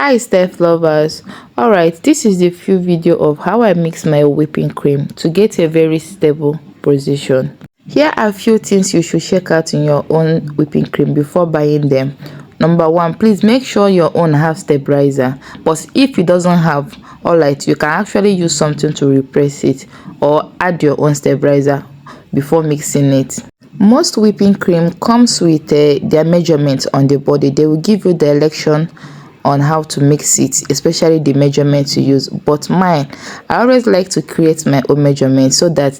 Hi Steph lovers. Alright, this is the full video of how I mix my whipping cream to get a very stable position. Here are a few things you should check out in your own whipping cream before buying them. Number one, please make sure your own have stabilizer, but if it doesn't have, alright, you can actually use something to replace it or add your own stabilizer before mixing it. Most whipping cream comes with their measurements on the body. They will give you direction on how to mix it, especially the measurements to use. But mine, I always like to create my own measurements so that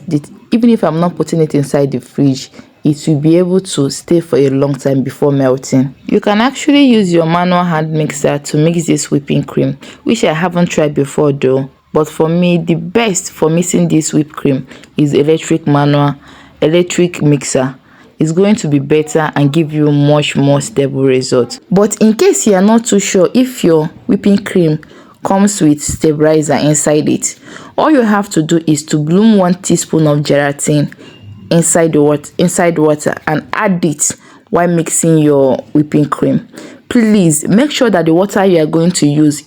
even if I'm not putting it inside the fridge, it will be able to stay for a long time before melting. You can actually use your manual hand mixer to mix this whipping cream, which I haven't tried before though. But for me, the best for mixing this whipped cream is electric mixer. Is going to be better and give you much more stable results. But in case you are not too sure if your whipping cream comes with stabilizer inside it, all you have to do is to bloom 1 teaspoon of gelatin inside water and add it while mixing your whipping cream. Please make sure that the water you are going to use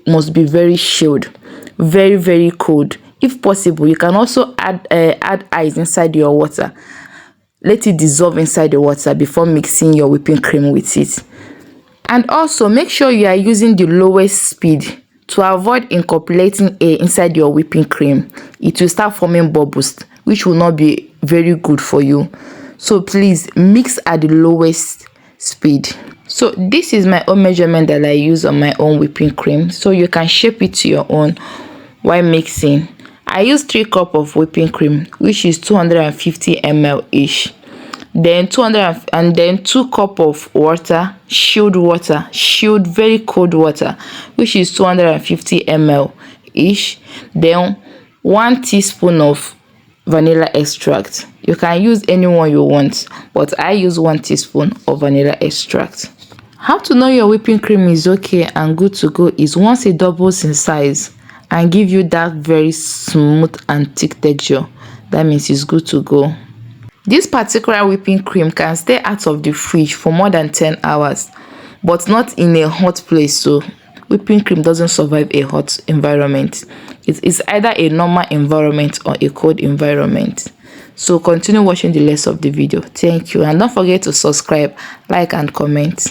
must be very chilled, very cold. If possible, you can also add ice inside your water. Let it dissolve inside the water before mixing your whipping cream with it. And also make sure you are using the lowest speed to avoid incorporating air inside your whipping cream. It will start forming bubbles, which will not be very good for you. So please mix at the lowest speed. So this is my own measurement that I use on my own whipping cream, so you can shape it to your own while mixing. I use 3 cups of whipping cream, which is 250 ml each. Then 2 cups of water, chilled very cold water, which is 250 ml each. Then 1 teaspoon of vanilla extract. You can use any one you want, but I use 1 teaspoon of vanilla extract. How to know your whipping cream is okay and good to go is once it doubles in size and give you that very smooth and thick texture, that means it's good to go. This particular whipping cream can stay out of the fridge for more than 10 hours, but not in a hot place. So whipping cream doesn't survive a hot environment. It is either a normal environment or a cold environment. So continue watching the rest of the video. Thank you, and don't forget to subscribe, like and comment.